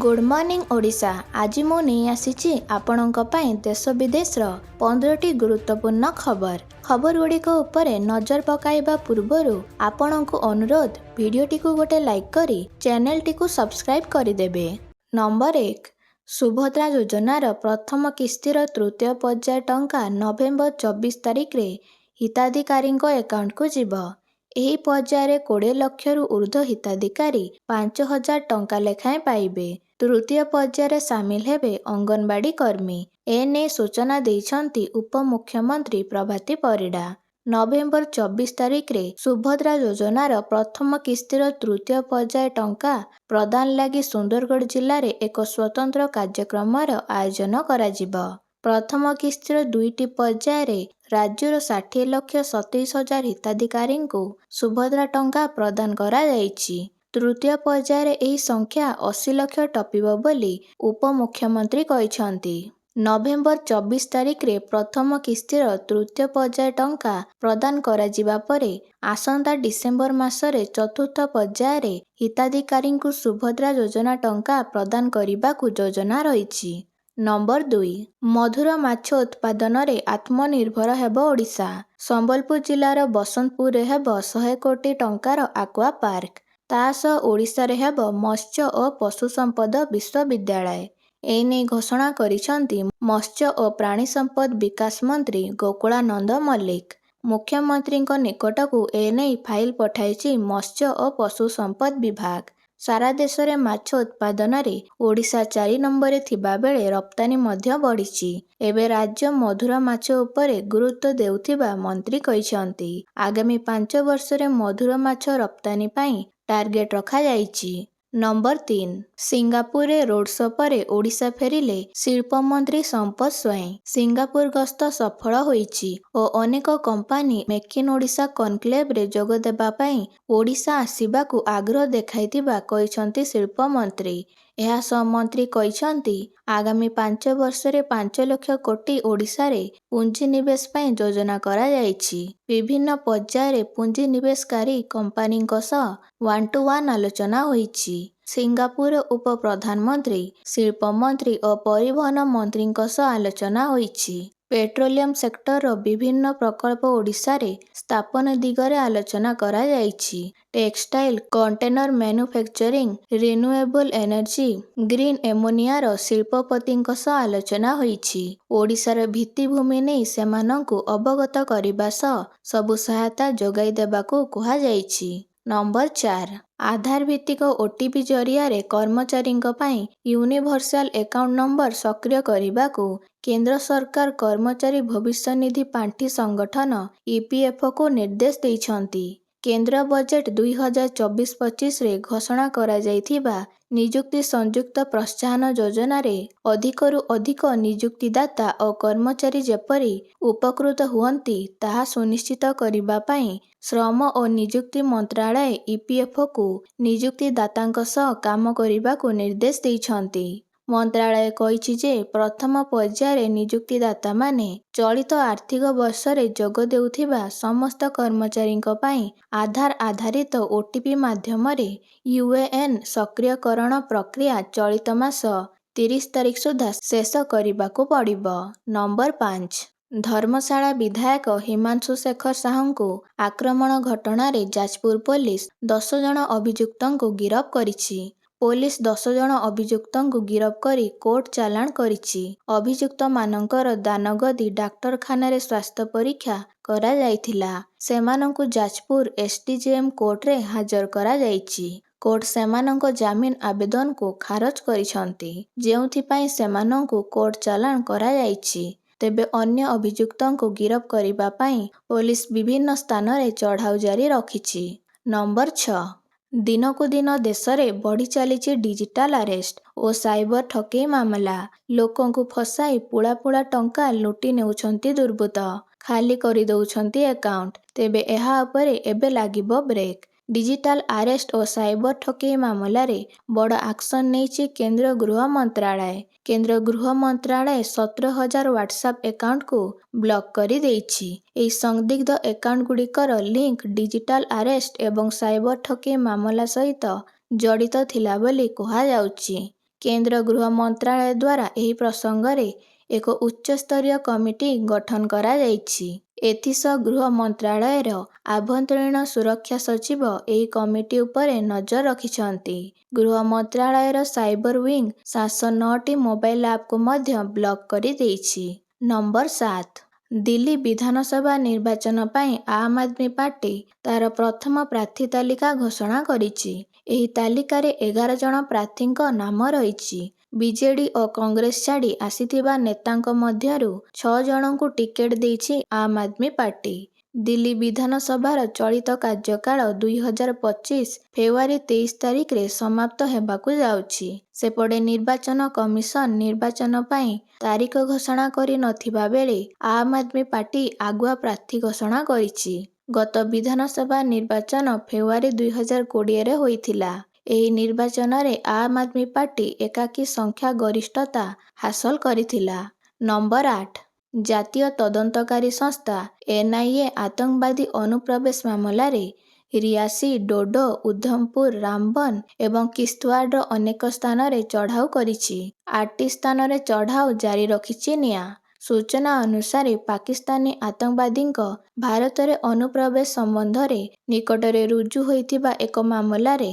Good morning Odisha. आज मु नहीं आसीची आपणक पई देश विदेशर 15टी गुरुत्वपूर्ण खबर गुड़िक उपरे नजर पकाइबा पूर्वरु आपणक अनुरोध भिडियोटी को गोटे लाइक करी चैनल टी को सब्सक्राइब करिदेबे। नंबर 1 सुभद्रा योजनार प्रथम किस्तीर तृतीय पर्याय टंका नवेम्बर 24 तारिख रे हिताधिकारी एकाउंट को जीव। ଏହି ପର୍ଯ୍ୟାୟରେ 20 ଲକ୍ଷରୁ ଉର୍ଦ୍ଧ୍ୱ ହିତାଧିକାରୀ 5,000 ଟଙ୍କା ଲେଖାଏଁ ପାଇବେ। ତୃତୀୟ ପର୍ଯ୍ୟାୟରେ ସାମିଲ ହେବେ ଅଙ୍ଗନବାଡ଼ି କର୍ମୀ। ଏନେଇ ସୂଚନା ଦେଇଛନ୍ତି ଉପମୁଖ୍ୟମନ୍ତ୍ରୀ ପ୍ରଭାତୀ ପରିଡ଼ା। ନଭେମ୍ବର 24 ତାରିଖରେ ସୁଭଦ୍ରା ଯୋଜନାର ପ୍ରଥମ କିସ୍ତିର ତୃତୀୟ ପର୍ଯ୍ୟାୟ ଟଙ୍କା ପ୍ରଦାନ ଲାଗି ସୁନ୍ଦରଗଡ଼ ଜିଲ୍ଲାରେ ଏକ ସ୍ୱତନ୍ତ୍ର କାର୍ଯ୍ୟକ୍ରମର ଆୟୋଜନ କରାଯିବ। ପ୍ରଥମ କିସ୍ତିର 2ଟି ପର୍ଯ୍ୟାୟରେ ରାଜ୍ୟର 60,27,000 ହିତାଧିକାରୀଙ୍କୁ ସୁଭଦ୍ରା ଟଙ୍କା ପ୍ରଦାନ କରାଯାଇଛି। ତୃତୀୟ ପର୍ଯ୍ୟାୟରେ ଏହି ସଂଖ୍ୟା 80 ଲକ୍ଷ ଟପିବ ବୋଲି ଉପମୁଖ୍ୟମନ୍ତ୍ରୀ କହିଛନ୍ତି। ନଭେମ୍ବର 24 ତାରିଖରେ ପ୍ରଥମ କିସ୍ତିର ତୃତୀୟ ପର୍ଯ୍ୟାୟ ଟଙ୍କା ପ୍ରଦାନ କରାଯିବା ପରେ ଆସନ୍ତା ଡିସେମ୍ବର ମାସରେ ଚତୁର୍ଥ ପର୍ଯ୍ୟାୟରେ ହିତାଧିକାରୀଙ୍କୁ ସୁଭଦ୍ରା ଯୋଜନା ଟଙ୍କା ପ୍ରଦାନ କରିବାକୁ ଯୋଜନା ରହିଛି। ନମ୍ବର 2 ମଧୁର ମାଛ ଉତ୍ପାଦନରେ ଆତ୍ମନିର୍ଭର ହେବ ଓଡ଼ିଶା। ସମ୍ବଲପୁର ଜିଲ୍ଲାର ବସନ୍ତପୁରରେ ହେବ 100 କୋଟି ଟଙ୍କାର ଆକ୍ୱା ପାର୍କ। ତା ସହ ଓଡ଼ିଶାରେ ହେବ ମତ୍ସ୍ୟ ଓ ପଶୁ ସମ୍ପଦ ବିଶ୍ୱବିଦ୍ୟାଳୟ। ଏନେଇ ଘୋଷଣା କରିଛନ୍ତି ମତ୍ସ୍ୟ ଓ ପ୍ରାଣୀ ସମ୍ପଦ ବିକାଶ ମନ୍ତ୍ରୀ ଗୋକୁଳାନନ୍ଦ ମଲ୍ଲିକ। ମୁଖ୍ୟମନ୍ତ୍ରୀଙ୍କ ନିକଟକୁ ଏନେଇ ଫାଇଲ ପଠାଇଛି ମତ୍ସ୍ୟ ଓ ପଶୁ ସମ୍ପଦ ବିଭାଗ। ସାରା ଦେଶରେ ମାଛ ଉତ୍ପାଦନରେ ଓଡ଼ିଶା 4 ନମ୍ବରରେ ଥିବାବେଳେ ରପ୍ତାନି ମଧ୍ୟ ବଢ଼ିଛି। ଏବେ ରାଜ୍ୟ ମଧୁର ମାଛ ଉପରେ ଗୁରୁତ୍ୱ ଦେଉଥିବା ମନ୍ତ୍ରୀ କହିଛନ୍ତି। ଆଗାମୀ 5 ବର୍ଷରେ ମଧୁର ମାଛ ରପ୍ତାନି ପାଇଁ ଟାର୍ଗେଟ ରଖାଯାଇଛି। ନମ୍ବର 3 ସିଙ୍ଗାପୁରରେ ରୋଡ୍ ଶୋ ପରେ ଓଡ଼ିଶା ଫେରିଲେ ଶିଳ୍ପମନ୍ତ୍ରୀ ସମ୍ପଦ ସ୍ୱାଇଁ। ସିଙ୍ଗାପୁର ଗସ୍ତ ସଫଳ ହୋଇଛି ଓ ଅନେକ କମ୍ପାନୀ ମେକ୍ ଇନ୍ ଓଡ଼ିଶା କନକ୍ଲେଭରେ ଯୋଗ ଦେବା ପାଇଁ ଓଡ଼ିଶା ଆସିବାକୁ ଆଗ୍ରହ ଦେଖାଇଥିବା କହିଛନ୍ତି ଶିଳ୍ପମନ୍ତ୍ରୀ। ଏହା ସହ ମନ୍ତ୍ରୀ କହିଛନ୍ତି ଆଗାମୀ 5 ବର୍ଷରେ 5 ଲକ୍ଷ କୋଟି ଓଡ଼ିଶାରେ ପୁଞ୍ଜିନିବେଶ ପାଇଁ ଯୋଜନା କରାଯାଇଛି। ବିଭିନ୍ନ ପର୍ଯ୍ୟାୟରେ ପୁଞ୍ଜିନିବେଶକାରୀ କମ୍ପାନୀଙ୍କ ସହ 1-to-1 ଆଲୋଚନା ହୋଇଛି। ସିଙ୍ଗାପୁର ଉପପ୍ରଧାନମନ୍ତ୍ରୀ ଶିଳ୍ପମନ୍ତ୍ରୀ ଓ ପରିବହନ ମନ୍ତ୍ରୀଙ୍କ ସହ ଆଲୋଚନା ହୋଇଛି। ପେଟ୍ରୋଲିୟମ ସେକ୍ଟରର ବିଭିନ୍ନ ପ୍ରକଳ୍ପ ଓଡ଼ିଶାରେ ସ୍ଥାପନ ଦିଗରେ ଆଲୋଚନା କରାଯାଇଛି। Textile container manufacturing renewable energy green ଏମୋନିଆର ଶିଳ୍ପପତିଙ୍କ ସହ ଆଲୋଚନା ହୋଇଛି। ଓଡ଼ିଶାର ଭିତ୍ତିଭୂମି ନେଇ ସେମାନଙ୍କୁ ଅବଗତ କରିବା ସହ ସବୁ ସହାୟତା ଯୋଗାଇ ଦେବାକୁ କୁହାଯାଇଛି। ନମ୍ବର 4 ଆଧାର ଭିତ୍ତିକ ଓଟିପି ଜରିଆରେ କର୍ମଚାରୀଙ୍କ ପାଇଁ ୟୁନିଭର୍ସାଲ ଆକାଉଣ୍ଟ ନମ୍ବର ସକ୍ରିୟ କରିବାକୁ କେନ୍ଦ୍ର ସରକାର କର୍ମଚାରୀ ଭବିଷ୍ୟନିଧି ପାଣ୍ଠି ସଂଗଠନ ଇପିଏଫ୍ଓକୁ ନିର୍ଦ୍ଦେଶ ଦେଇଛନ୍ତି। କେନ୍ଦ୍ର ବଜେଟ୍ 2024-25ରେ ଘୋଷଣା କରାଯାଇଥିବା ନିଯୁକ୍ତି ସଂଯୁକ୍ତ ପ୍ରୋତ୍ସାହନ ଯୋଜନାରେ ଅଧିକରୁ ଅଧିକ ନିଯୁକ୍ତିଦାତା ଓ କର୍ମଚାରୀ ଯେପରି ଉପକୃତ ହୁଅନ୍ତି ତାହା ସୁନିଶ୍ଚିତ କରିବା ପାଇଁ ଶ୍ରମ ଓ ନିଯୁକ୍ତି ମନ୍ତ୍ରାଳୟ ଇପିଏଫ୍ଓକୁ ନିଯୁକ୍ତିଦାତାଙ୍କ ସହ କାମ କରିବାକୁ ନିର୍ଦ୍ଦେଶ ଦେଇଛନ୍ତି। ମନ୍ତ୍ରାଳୟ କହିଛି ଯେ ପ୍ରଥମ ପର୍ଯ୍ୟାୟରେ ନିଯୁକ୍ତିଦାତାମାନେ ଚଳିତ ଆର୍ଥିକ ବର୍ଷରେ ଯୋଗ ଦେଉଥିବା ସମସ୍ତ କର୍ମଚାରୀଙ୍କ ପାଇଁ ଆଧାର ଆଧାରିତ ଓଟିପି ମାଧ୍ୟମରେ ୟୁଏଏନ୍ ସକ୍ରିୟକରଣ ପ୍ରକ୍ରିୟା ଚଳିତ ମାସ 30 ତାରିଖ ସୁଦ୍ଧା ଶେଷ କରିବାକୁ ପଡ଼ିବ। ନମ୍ବର 5 ଧର୍ମଶାଳା ବିଧାୟକ ହିମାଂଶୁ ଶେଖର ସାହୁଙ୍କୁ ଆକ୍ରମଣ ଘଟଣାରେ ଯାଜପୁର ପୋଲିସ 10 ଜଣ ଅଭିଯୁକ୍ତଙ୍କୁ ଗିରଫ କରିଛି। ପୋଲିସ 10 ଜଣ ଅଭିଯୁକ୍ତଙ୍କୁ ଗିରଫ କରି କୋର୍ଟ ଚାଲାଣ କରିଛି। ଅଭିଯୁକ୍ତମାନଙ୍କର ଦାନଗଦି ଡାକ୍ତରଖାନାରେ ସ୍ୱାସ୍ଥ୍ୟ ପରୀକ୍ଷା କରାଯାଇଥିଲା। ସେମାନଙ୍କୁ ଯାଜପୁର ଏସଡିଜେଏମ୍ କୋର୍ଟରେ ହାଜର କରାଯାଇଛି। କୋର୍ଟ ସେମାନଙ୍କ ଜାମିନ ଆବେଦନକୁ ଖାରଜ କରିଛନ୍ତି, ଯେଉଁଥିପାଇଁ ସେମାନଙ୍କୁ କୋର୍ଟ ଚାଲାଣ କରାଯାଇଛି। ତେବେ ଅନ୍ୟ ଅଭିଯୁକ୍ତଙ୍କୁ ଗିରଫ କରିବା ପାଇଁ ପୋଲିସ ବିଭିନ୍ନ ସ୍ଥାନରେ ଚଢ଼ାଉ ଜାରି ରଖିଛି। ନମ୍ବର 6 ଦିନକୁ ଦିନ ଦେଶରେ ବଢ଼ି ଚାଲିଛି ଡିଜିଟାଲ ଆରେଷ୍ଟ ଓ ସାଇବର ଠକେଇ ମାମଲା। ଲୋକଙ୍କୁ ଫସାଇ ପୁଳା ପୁଳା ଟଙ୍କା ଲୁଟି ନେଉଛନ୍ତି ଦୁର୍ବୃତ୍ତ। ଖାଲି କରିଦେଉଛନ୍ତି ଆକାଉଣ୍ଟ। ତେବେ ଏହା ଉପରେ ଏବେ ଲାଗିବ ବ୍ରେକ୍। ଡିଜିଟାଲ ଆରେଷ୍ଟ ଓ ସାଇବର ଠକେଇ ମାମଲାରେ ବଡ଼ ଆକ୍ସନ ନେଇଛି କେନ୍ଦ୍ର ଗୃହ ମନ୍ତ୍ରାଳୟ। କେନ୍ଦ୍ର ଗୃହ ମନ୍ତ୍ରାଳୟ 17,000 ହ୍ୱାଟ୍ସଆପ୍ ଆକାଉଣ୍ଟକୁ ବ୍ଲକ୍ କରିଦେଇଛି। ଏହି ସନ୍ଦିଗ୍ଧ ଆକାଉଣ୍ଟଗୁଡ଼ିକର ଲିଙ୍କ ଡିଜିଟାଲ ଆରେଷ୍ଟ ଏବଂ ସାଇବର ଠକେଇ ମାମଲା ସହିତ ଜଡ଼ିତ ଥିଲା ବୋଲି କୁହାଯାଉଛି। କେନ୍ଦ୍ର ଗୃହ ମନ୍ତ୍ରାଳୟ ଦ୍ୱାରା ଏହି ପ୍ରସଙ୍ଗରେ ଏକ ଉଚ୍ଚସ୍ତରୀୟ କମିଟି ଗଠନ କରାଯାଇଛି। ଏଥିସହ ଗୃହ ମନ୍ତ୍ରାଳୟର ଆଭ୍ୟନ୍ତରୀଣ ସୁରକ୍ଷା ସଚିବ ଏହି କମିଟି ଉପରେ ନଜର ରଖିଛନ୍ତି। ଗୃହ ମନ୍ତ୍ରାଳୟର ସାଇବର ୱିଙ୍ଗ 709ଟି ମୋବାଇଲ ଆପ୍କୁ ମଧ୍ୟ ବ୍ଲକ୍ କରିଦେଇଛି। ନମ୍ବର 7, ଦିଲ୍ଲୀ ବିଧାନସଭା ନିର୍ବାଚନ ପାଇଁ ଆମ୍ ଆଦମୀ ପାର୍ଟି ତାର ପ୍ରଥମ ପ୍ରାର୍ଥୀ ତାଲିକା ଘୋଷଣା କରିଛି। ଏହି ତାଲିକାରେ 11 ଜଣ ପ୍ରାର୍ଥୀଙ୍କ ନାମ ରହିଛି। ବିଜେଡି ଓ କଂଗ୍ରେସ ଛାଡ଼ି ଆସିଥିବା ନେତାଙ୍କ ମଧ୍ୟରୁ 6 ଜଣଙ୍କୁ ଟିକେଟ୍ ଦେଇଛି ଆମ୍ ଆଦମୀ ପାର୍ଟି। ଦିଲ୍ଲୀ ବିଧାନସଭାର ଚଳିତ କାର୍ଯ୍ୟକାଳ 2025 ଫେବୃଆରୀ 23 ତାରିଖରେ ସମାପ୍ତ ହେବାକୁ ଯାଉଛି। ସେପଟେ ନିର୍ବାଚନ କମିଶନ ନିର୍ବାଚନ ପାଇଁ ତାରିଖ ଘୋଷଣା କରିନଥିବା ବେଳେ ଆମ୍ ଆଦମୀ ପାର୍ଟି ଆଗୁଆ ପ୍ରାର୍ଥୀ ଘୋଷଣା କରିଛି। ଗତ ବିଧାନସଭା ନିର୍ବାଚନ ଫେବୃଆରୀ 2020ରେ ହୋଇଥିଲା। ଏହି ନିର୍ବାଚନରେ ଆମ୍ ଆଦମୀ ପାର୍ଟି ଏକାକୀ ସଂଖ୍ୟା ଗରିଷ୍ଠତା ହାସଲ କରିଥିଲା। ନମ୍ବର 8, ଜାତୀୟ ତଦନ୍ତକାରୀ ସଂସ୍ଥା NIA ଆତଙ୍କବାଦୀ ଅନୁପ୍ରବେଶ ମାମଲାରେ ରିୟାସି, ଡୋଡୋ, ଉଧମପୁର, ରାମବନ ଏବଂ କିସ୍ତୱାଡ଼ର ଅନେକ ସ୍ଥାନରେ ଚଢ଼ାଉ କରିଛି। 8ଟି ସ୍ଥାନରେ ଚଢ଼ାଉ ଜାରି ରଖିଛି ନିଆଁ। ସୂଚନା ଅନୁସାରେ ପାକିସ୍ତାନୀ ଆତଙ୍କବାଦୀଙ୍କ ଭାରତରେ ଅନୁପ୍ରବେଶ ସମ୍ବନ୍ଧରେ ନିକଟରେ ରୁଜୁ ହୋଇଥିବା ଏକ ମାମଲାରେ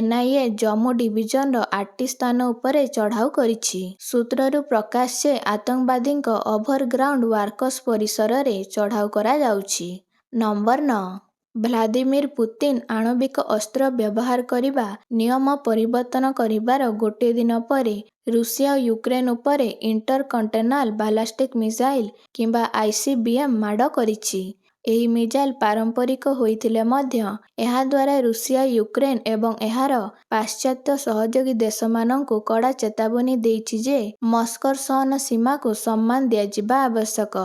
NIA ଜମ୍ମୁ ଡିଭିଜନର 8ଟି ସ୍ଥାନ ଉପରେ ଚଢ଼ାଉ କରିଛି। ସୂତ୍ରରୁ ପ୍ରକାଶ ଯେ ଆତଙ୍କବାଦୀଙ୍କ ଓଭରଗ୍ରାଉଣ୍ଡ ୱାର୍କସ ପରିସରରେ ଚଢ଼ାଉ କରାଯାଉଛି। ନମ୍ବର 9, ଭ୍ଲାଦିମିର ପୁତିନ ଆଣବିକ ଅସ୍ତ୍ର ବ୍ୟବହାର କରିବା ନିୟମ ପରିବର୍ତ୍ତନ କରିବାର ଗୋଟିଏ ଦିନ ପରେ ରୁଷିଆ ୟୁକ୍ରେନ ଉପରେ ଇଣ୍ଟରକଣ୍ଟିନେଣ୍ଟାଲ ବାଲାଷ୍ଟିକ୍ ମିସାଇଲ କିମ୍ବା ICBM ମାଡ଼ କରିଛି। ଏହି ମିସାଇଲ ପାରମ୍ପରିକ ହୋଇଥିଲେ ମଧ୍ୟ ଏହାଦ୍ୱାରା ରୁଷିଆ ୟୁକ୍ରେନ ଏବଂ ଏହାର ପାଶ୍ଚାତ୍ୟ ସହଯୋଗୀ ଦେଶମାନଙ୍କୁ କଡ଼ା ଚେତାବନୀ ଦେଇଛି ଯେ ମସ୍କୋର ସହନ ସୀମାକୁ ସମ୍ମାନ ଦିଆଯିବା ଆବଶ୍ୟକ।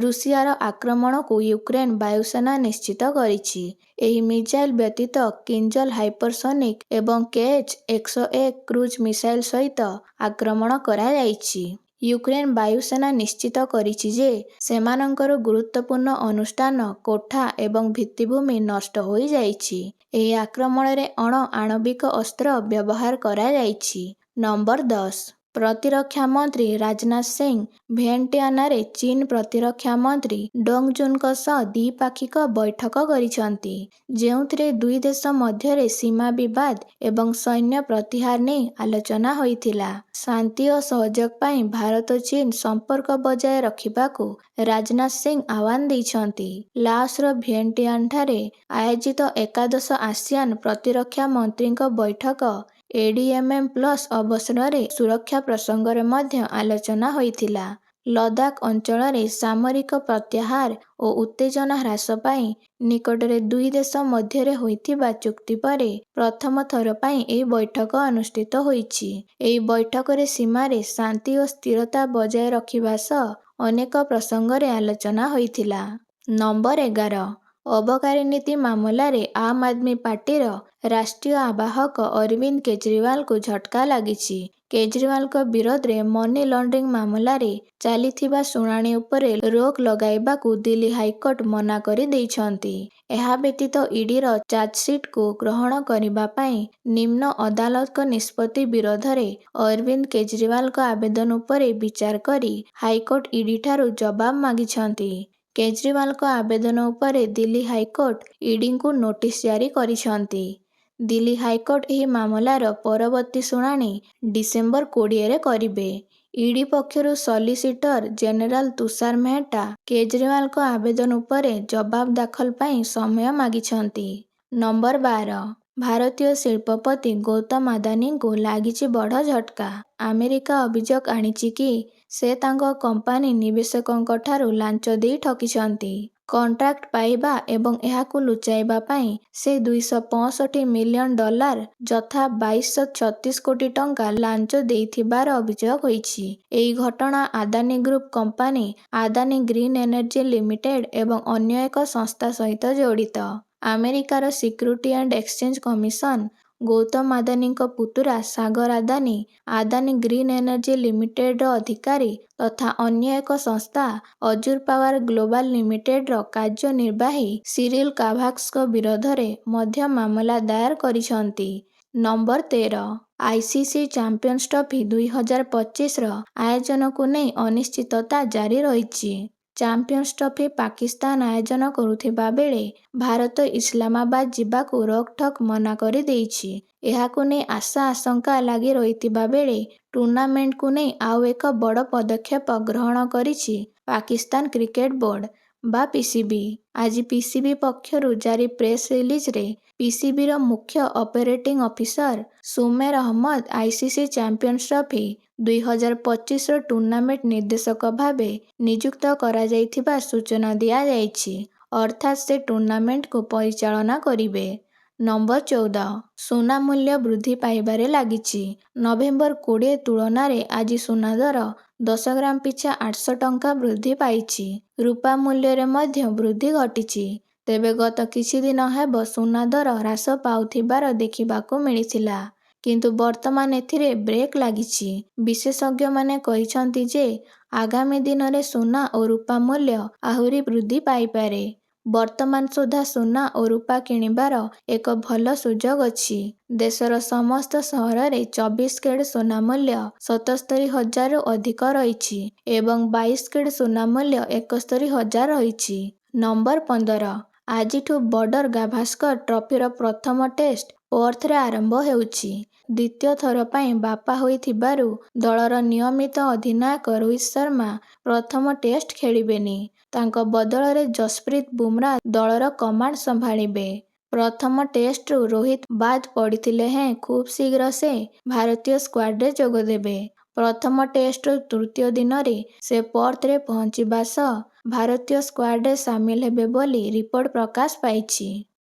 ରୁଷିଆର ଆକ୍ରମଣକୁ ୟୁକ୍ରେନ ବାୟୁସେନା ନିଶ୍ଚିତ କରିଛି। ଏହି ମିସାଇଲ ବ୍ୟତୀତ କିଞ୍ଜଲ ହାଇପରସୋନିକ ଏବଂ KH-101 କ୍ରୁଜ ମିସାଇଲ ସହିତ ଆକ୍ରମଣ କରାଯାଇଛି। ୟୁକ୍ରେନ ବାୟୁସେନା ନିଶ୍ଚିତ କରିଛି ଯେ ସେମାନଙ୍କର ଗୁରୁତ୍ୱପୂର୍ଣ୍ଣ ଅନୁଷ୍ଠାନ, କୋଠା ଏବଂ ଭିତ୍ତିଭୂମି ନଷ୍ଟ ହୋଇଯାଇଛି। ଏହି ଆକ୍ରମଣରେ ଅଣ-ଆଣବିକ ଅସ୍ତ୍ର ବ୍ୟବହାର କରାଯାଇଛି। ନମ୍ବର 10, ପ୍ରତିରକ୍ଷା ମନ୍ତ୍ରୀ ରାଜନାଥ ସିଂ ଭିଏଣ୍ଟିଆନାରେ ଚୀନ ପ୍ରତିରକ୍ଷା ମନ୍ତ୍ରୀ ଡୋଙ୍ଗ ଜୁନଙ୍କ ସହ ଦ୍ୱିପାକ୍ଷିକ ବୈଠକ କରିଛନ୍ତି, ଯେଉଁଥିରେ ଦୁଇ ଦେଶ ମଧ୍ୟରେ ସୀମା ବିବାଦ ଏବଂ ସୈନ୍ୟ ପ୍ରତ୍ୟାହାର ନେଇ ଆଲୋଚନା ହୋଇଥିଲା। ଶାନ୍ତି ଓ ସହଯୋଗ ପାଇଁ ଭାରତ ଚୀନ ସମ୍ପର୍କ ବଜାୟ ରଖିବାକୁ ରାଜନାଥ ସିଂ ଆହ୍ୱାନ ଦେଇଛନ୍ତି। ଲାଓସର ଭିଏଣ୍ଟିଆନଠାରେ ଆୟୋଜିତ ଏକାଦଶ ଆସିଆନ ପ୍ରତିରକ୍ଷା ମନ୍ତ୍ରୀଙ୍କ ବୈଠକ ADMM+ ଅବସରରେ ସୁରକ୍ଷା ପ୍ରସଙ୍ଗରେ ମଧ୍ୟ ଆଲୋଚନା ହୋଇଥିଲା। ଲଦାଖ ଅଞ୍ଚଳରେ ସାମରିକ ପ୍ରତ୍ୟାହାର ଓ ଉତ୍ତେଜନା ହ୍ରାସ ପାଇଁ ନିକଟରେ ଦୁଇ ଦେଶ ମଧ୍ୟରେ ହୋଇଥିବା ଚୁକ୍ତି ପରେ ପ୍ରଥମ ଥର ପାଇଁ ଏହି ବୈଠକ ଅନୁଷ୍ଠିତ ହୋଇଛି। ଏହି ବୈଠକରେ ସୀମାରେ ଶାନ୍ତି ଓ ସ୍ଥିରତା ବଜାୟ ରଖିବା ସହ ଅନେକ ପ୍ରସଙ୍ଗରେ ଆଲୋଚନା ହୋଇଥିଲା। ନମ୍ବର 11, ଅବକାରୀ ନୀତି ମାମଲାରେ ଆମ୍ ଆଦମୀ ପାର୍ଟିର ରାଷ୍ଟ୍ରୀୟ ଆବାହକ ଅରବିନ୍ଦ କେଜରିୱାଲଙ୍କୁ ଝଟକା ଲାଗିଛି। କେଜରିୱାଲଙ୍କ ବିରୋଧରେ ମନି ଲଣ୍ଡରିଂ ମାମଲାରେ ଚାଲିଥିବା ଶୁଣାଣି ଉପରେ ରୋକ ଲଗାଇବାକୁ ଦିଲ୍ଲୀ ହାଇକୋର୍ଟ ମନା କରିଦେଇଛନ୍ତି। ଏହା ବ୍ୟତୀତ ଇଡିର ଚାର୍ଜସିଟ୍କୁ ଗ୍ରହଣ କରିବା ପାଇଁ ନିମ୍ନ ଅଦାଲତଙ୍କ ନିଷ୍ପତ୍ତି ବିରୋଧରେ ଅରବିନ୍ଦ କେଜରିୱାଲଙ୍କ ଆବେଦନ ଉପରେ ବିଚାର କରି ହାଇକୋର୍ଟ ଇଡିଠାରୁ ଜବାବ ମାଗିଛନ୍ତି। କେଜରିୱାଲଙ୍କ ଆବେଦନ ଉପରେ ଦିଲ୍ଲୀ ହାଇକୋର୍ଟ ଇଡିଙ୍କୁ ନୋଟିସ ଜାରି କରିଛନ୍ତି। ଦିଲ୍ଲୀ ହାଇକୋର୍ଟ ଏହି ମାମଲାର ପରବର୍ତ୍ତୀ ଶୁଣାଣି ଡିସେମ୍ବର 20ରେ କରିବେ। ଇଡି ପକ୍ଷରୁ ସଲିସିଟର ଜେନେରାଲ ତୁଷାର ମେହଟ୍ଟା କେଜରିୱାଲଙ୍କ ଆବେଦନ ଉପରେ ଜବାବ ଦାଖଲ ପାଇଁ ସମୟ ମାଗିଛନ୍ତି। ନମ୍ବର 12, ଭାରତୀୟ ଶିଳ୍ପପତି ଗୌତମ ଆଦାନୀଙ୍କୁ ଲାଗିଛି ବଡ଼ ଝଟକା। ଆମେରିକା ଅଭିଯୋଗ ଆଣିଛି କି ସେ ତାଙ୍କ କମ୍ପାନୀ ନିବେଶକଙ୍କଠାରୁ ଲାଞ୍ଚ ଦେଇ ଠକିଛନ୍ତି। କଣ୍ଟ୍ରାକ୍ଟ ପାଇବା ଏବଂ ଏହାକୁ ଲୁଚାଇବା ପାଇଁ ସେ $265 ମିଲିୟନ ଯଥା 2236 କୋଟି ଟଙ୍କା ଲାଞ୍ଚ ଦେଇଥିବାର ଅଭିଯୋଗ ହୋଇଛି। ଏହି ଘଟଣା Adani group company Adani green energy limited ଏବଂ ଅନ୍ୟ ଏକ ସଂସ୍ଥା ସହିତ ଜଡ଼ିତ। ଆମେରିକାର security and exchange commission Gautam ଆଦାନୀଙ୍କ ପୁତୁରା ସାଗର ଆଦାନୀ, ଆଦାନୀ ଗ୍ରୀନ ଏନର୍ଜି ଲିମିଟେଡର ଅଧିକାରୀ ତଥା ଅନ୍ୟ ଏକ ସଂସ୍ଥା ଅଜୁର ପାୱାର ଗ୍ଲୋବାଲ ଲିମିଟେଡର କାର୍ଯ୍ୟନିର୍ବାହୀ ସିରିଲ କାଭାକ୍ସଙ୍କ ବିରୋଧରେ ମଧ୍ୟ ମାମଲା ଦାୟର କରିଛନ୍ତି। ନମ୍ବର 13, ଆଇସିସି ଚାମ୍ପିୟନ୍ସ ଟ୍ରଫି 2025ର ଆୟୋଜନକୁ ନେଇ ଅନିଶ୍ଚିତତା ଜାରି ରହିଛି। ଚାମ୍ପିୟନ୍ସ ଟ୍ରଫି ପାକିସ୍ତାନ ଆୟୋଜନ କରୁଥିବା ବେଳେ ଭାରତ ଇସଲାମାବାଦ ଯିବାକୁ ରୋକଠୋକ୍ ମନା କରିଦେଇଛି। ଏହାକୁ ନେଇ ଆଶା ଆଶଙ୍କା ଲାଗି ରହିଥିବା ବେଳେ ଟୁର୍ଣ୍ଣାମେଣ୍ଟକୁ ନେଇ ଆଉ ଏକ ବଡ଼ ପଦକ୍ଷେପ ଗ୍ରହଣ କରିଛି ପାକିସ୍ତାନ କ୍ରିକେଟ ବୋର୍ଡ ବା ପିସିବି। ଆଜି ପିସିବି ପକ୍ଷରୁ ଜାରି ପ୍ରେସ୍ ରିଲିଜରେ ପିସିବିର ମୁଖ୍ୟ operating officer Sumer Ahmed ICC champions trophy 2025ର ଟୁର୍ଣ୍ଣାମେଣ୍ଟ ନିର୍ଦ୍ଦେଶକ ଭାବେ ନିଯୁକ୍ତ କରାଯାଇଥିବା ସୂଚନା ଦିଆଯାଇଛି। ଅର୍ଥାତ୍ ସେ ଟୁର୍ଣ୍ଣାମେଣ୍ଟକୁ ପରିଚାଳନା କରିବେ। ନମ୍ବର 14 ସୁନା ମୂଲ୍ୟ ବୃଦ୍ଧି ପାଇବାରେ ଲାଗିଛି। ନଭେମ୍ବର 20 ତୁଳନାରେ ଆଜି ସୁନା ଦର 10 ଗ୍ରାମ ପିଛା 800 ଟଙ୍କା ବୃଦ୍ଧି ପାଇଛି। ରୂପା ମୂଲ୍ୟରେ ମଧ୍ୟ ବୃଦ୍ଧି ଘଟିଛି। ତେବେ ଗତ କିଛି ଦିନ ହେବ ସୁନା ଦର ହ୍ରାସ ପାଉଥିବାର ଦେଖିବାକୁ ମିଳିଥିଲା। କିନ୍ତୁ ବର୍ତ୍ତମାନ ଏଥିରେ ବ୍ରେକ୍ ଲାଗିଛି। ବିଶେଷଜ୍ଞମାନେ କହିଛନ୍ତି ଯେ ଆଗାମୀ ଦିନରେ ସୁନା ଓ ରୂପା ମୂଲ୍ୟ ଆହୁରି ବୃଦ୍ଧି ପାଇପାରେ। ବର୍ତ୍ତମାନ ସୁଦ୍ଧା ସୁନା ଓ ରୂପା କିଣିବାର ଏକ ଭଲ ସୁଯୋଗ ଅଛି। ଦେଶର ସମସ୍ତ ସହରରେ 24 କ୍ୟାରେଟ୍ ସୁନା ମୂଲ୍ୟ 77,000ରୁ ଅଧିକ ରହିଛି ଏବଂ 22 କ୍ୟାରେଟ୍ ସୁନା ମୂଲ୍ୟ 71,000 ରହିଛି। ନମ୍ବର 15 ଆଜିଠୁ ବର୍ଡର ଗାଭାସ୍କର ଟ୍ରଫିର ପ୍ରଥମ ଟେଷ୍ଟ ପର୍ଥରେ ଆରମ୍ଭ ହେଉଛି। ଦ୍ୱିତୀୟ ଥର ପାଇଁ ବାପା ହୋଇଥିବାରୁ ଦଳର ନିୟମିତ ଅଧିନାୟକ ରୋହିତ ଶର୍ମା ପ୍ରଥମ ଟେଷ୍ଟ ଖେଳିବେନି। ତାଙ୍କ ବଦଳରେ ଯଶପ୍ରୀତ ବୁମରା ଦଳର କମାଣ୍ଡ ସମ୍ଭାଳିବେ। ପ୍ରଥମ ଟେଷ୍ଟରୁ ରୋହିତ ବାଦ୍ ପଡ଼ିଥିଲେ ହେଁ ଖୁବ୍ ଶୀଘ୍ର ସେ ଭାରତୀୟ ସ୍କ୍ୱାଡରେ ଯୋଗଦେବେ। ପ୍ରଥମ ଟେଷ୍ଟର ତୃତୀୟ ଦିନରେ ସେ ପର୍ଥରେ ପହଞ୍ଚିବା ସହ ଭାରତୀୟ ସ୍କ୍ୱାଡରେ ସାମିଲ ହେବେ ବୋଲି ରିପୋର୍ଟ ପ୍ରକାଶ ପାଇଛି।